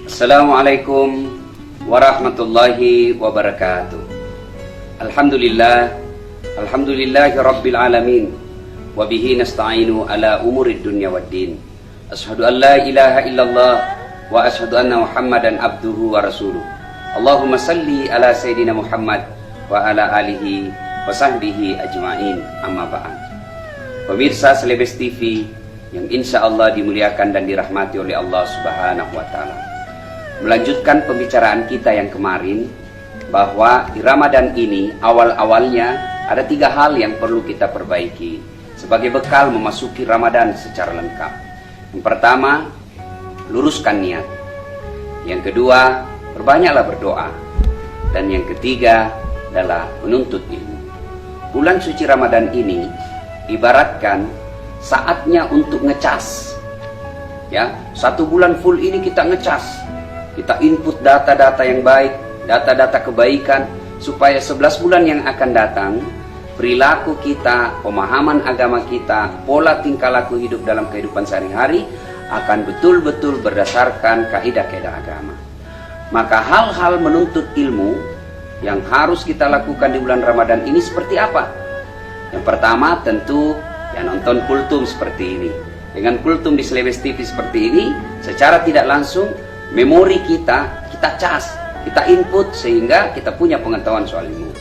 Assalamualaikum warahmatullahi wabarakatuh. Alhamdulillah, alhamdulillahi rabbil alamin. Wabihi nasta'inu ala umurid dunya waddin. Ashhadu an la ilaha illallah wa ashhadu anna Muhammadan abduhu wa rasuluh. Allahumma salli ala Sayyidina Muhammad wa ala alihi wa sahbihi ajma'in, amma ba'd. Pemirsa Celebes TV yang insya Allah dimuliakan dan dirahmati oleh Allah Subhanahu wa Ta'ala, melanjutkan pembicaraan kita yang kemarin bahwa di Ramadan ini awal-awalnya ada 3 hal yang perlu kita perbaiki sebagai bekal memasuki Ramadan secara lengkap. Yang pertama, luruskan niat. Yang kedua, perbanyaklah berdoa. Dan yang ketiga adalah menuntut ilmu. Bulan suci Ramadan ini ibaratkan saatnya untuk ngecas. Ya, 1 bulan full ini kita ngecas. Kita input data-data yang baik, data-data kebaikan, supaya 11 bulan yang akan datang, perilaku kita, pemahaman agama kita, pola tingkah laku hidup dalam kehidupan sehari-hari akan betul-betul berdasarkan kaidah-kaidah agama. Maka hal-hal menuntut ilmu yang harus kita lakukan di bulan Ramadan ini seperti apa? Yang pertama tentu ya nonton kultum seperti ini. Dengan kultum di Celebes TV seperti ini, secara tidak langsung memori kita cas, kita input sehingga kita punya pengetahuan soal ilmu.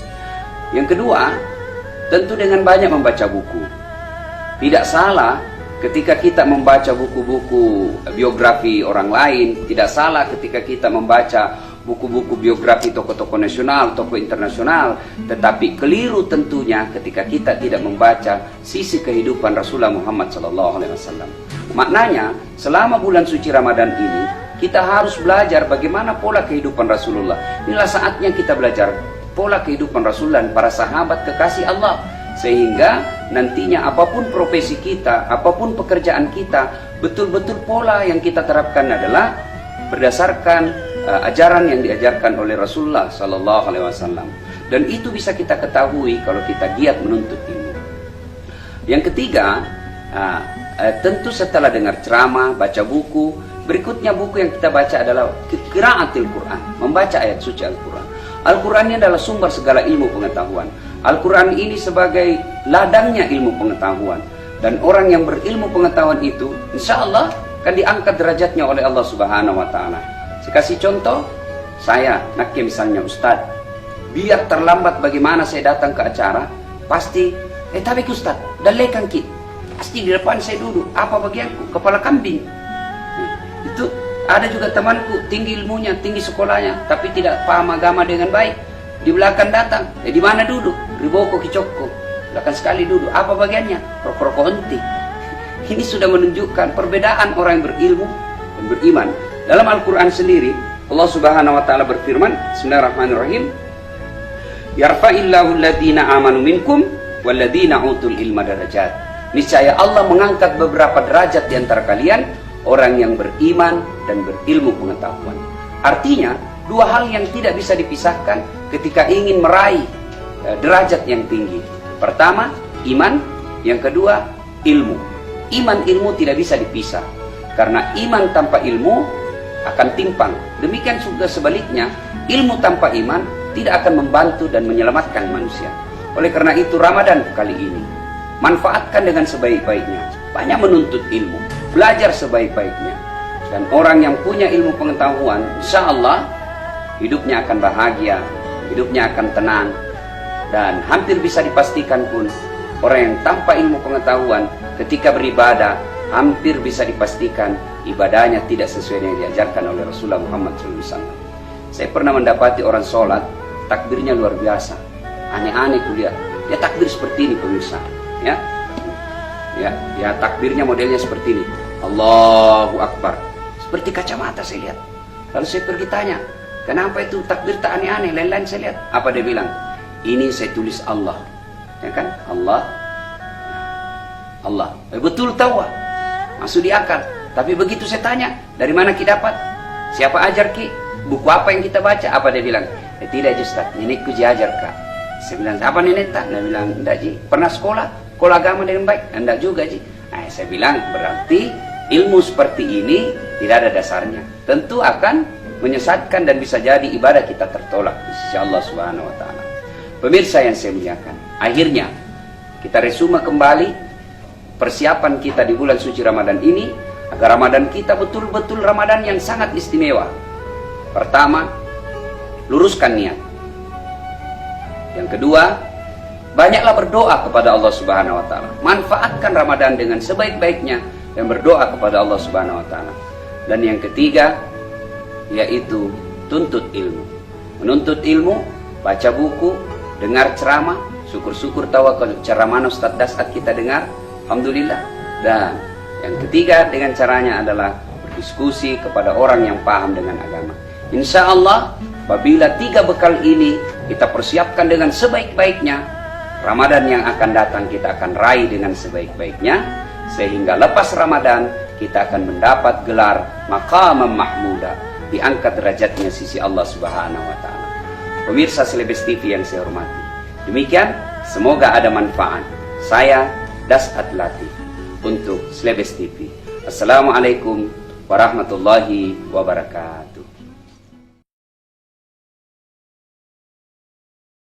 Yang kedua, tentu dengan banyak membaca buku. Tidak salah ketika kita membaca buku-buku biografi orang lain, tidak salah ketika kita membaca buku-buku biografi tokoh-tokoh nasional, tokoh internasional, tetapi keliru tentunya ketika kita tidak membaca sisi kehidupan Rasulullah Muhammad SAW. Maknanya, selama bulan suci Ramadan ini, kita harus belajar bagaimana pola kehidupan Rasulullah. Inilah saatnya kita belajar pola kehidupan Rasulullah dan para sahabat kekasih Allah, sehingga nantinya apapun profesi kita, apapun pekerjaan kita, betul-betul pola yang kita terapkan adalah berdasarkan ajaran yang diajarkan oleh Rasulullah Sallallahu Alaihi Wasallam. Dan itu bisa kita ketahui kalau kita giat menuntut ilmu. Yang ketiga, tentu setelah dengar ceramah, baca buku, berikutnya buku yang kita baca adalah qiraatul Quran, membaca ayat suci Al-Quran. Al-Quran ini adalah sumber segala ilmu pengetahuan. Al-Quran ini sebagai ladangnya ilmu pengetahuan. Dan orang yang berilmu pengetahuan itu, insya Allah akan diangkat derajatnya oleh Allah Subhanahu wa Ta'ala. Saya kasih contoh, saya, misalnya Ustadz, biar terlambat bagaimana saya datang ke acara, pasti, tapi Ustadz, dalekan kit. Pasti di depan saya duduk, apa bagianku? Kepala kambing. Itu ada juga temanku, tinggi ilmunya, tinggi sekolahnya, tapi tidak paham agama dengan baik. Di belakang datang, di mana duduk? Riboko kicokko. Belakang sekali duduk. Apa bagiannya? Rokok henti. Ini sudah menunjukkan perbedaan orang yang berilmu dan beriman. Dalam Al-Quran sendiri, Allah Subhanahu wa Ta'ala berfirman, Bismillahirrahmanirrahim, Yarfa'illahu alladhina amanu minkum walladhina utul ilma darajat. Niscaya Allah mengangkat beberapa derajat di antara kalian, orang yang beriman dan berilmu pengetahuan. Artinya, 2 hal yang tidak bisa dipisahkan ketika ingin meraih derajat yang tinggi. Pertama, iman. Yang kedua, ilmu. Iman ilmu tidak bisa dipisah. Karena iman tanpa ilmu akan timpang. Demikian juga sebaliknya, ilmu tanpa iman tidak akan membantu dan menyelamatkan manusia. Oleh karena itu, Ramadan kali ini, manfaatkan dengan sebaik-baiknya. Banyak menuntut ilmu. Belajar sebaik-baiknya. Dan orang yang punya ilmu pengetahuan, insya Allah hidupnya akan bahagia, hidupnya akan tenang. Dan hampir bisa dipastikan pun, orang yang tanpa ilmu pengetahuan ketika beribadah, hampir bisa dipastikan ibadahnya tidak sesuai dengan diajarkan oleh Rasulullah Muhammad SAW. Saya pernah mendapati orang sholat, takbirnya luar biasa. Aneh-aneh kulihat. Dia takbir seperti ini pemirsa. Ya, takbirnya modelnya seperti ini. Allahu Akbar. Seperti kacamata saya lihat. Lalu saya pergi tanya, kenapa itu takbir tak aneh-aneh? Lain-lain saya lihat. Apa dia bilang? Ini saya tulis Allah. Ya kan? Allah. Betul tahu. Masuk di akal. Tapi begitu saya tanya, dari mana ki dapat? Siapa ajar ki? Buku apa yang kita baca? Apa dia bilang? Tidak Ustaz, nenekku ajar kak. Saya bilang, apa nenek tak? Dia bilang, enggak ji. Pernah sekolah agama dengan baik? Enggak juga ji. Saya bilang, berarti ilmu seperti ini tidak ada dasarnya, tentu akan menyesatkan dan bisa jadi ibadah kita tertolak di sisi Allah Subhanahu wa taala. Pemirsa yang saya muliakan, akhirnya kita resume kembali persiapan kita di bulan suci Ramadan ini agar Ramadan kita betul-betul Ramadan yang sangat istimewa. Pertama, luruskan niat. Yang kedua, banyaklah berdoa kepada Allah Subhanahu wa taala. Manfaatkan Ramadan dengan sebaik-baiknya dan berdoa kepada Allah Subhanahu wa taala. Dan yang ketiga, yaitu tuntut ilmu. Menuntut ilmu, baca buku, dengar ceramah, syukur-syukur tahu ceramah Ustaz Dasat kita dengar, alhamdulillah. Dan yang ketiga dengan caranya adalah berdiskusi kepada orang yang paham dengan agama. Insya Allah, apabila 3 bekal ini kita persiapkan dengan sebaik-baiknya, Ramadan yang akan datang kita akan raih dengan sebaik-baiknya, sehingga lepas Ramadan kita akan mendapat gelar maqamam mahmuda, diangkat derajatnya sisi Allah Subhanahu wa taala. Pemirsa Selebes TV yang saya hormati, demikian, semoga ada manfaat. Saya Dasat Latif untuk Selebes TV. Assalamualaikum warahmatullahi wabarakatuh.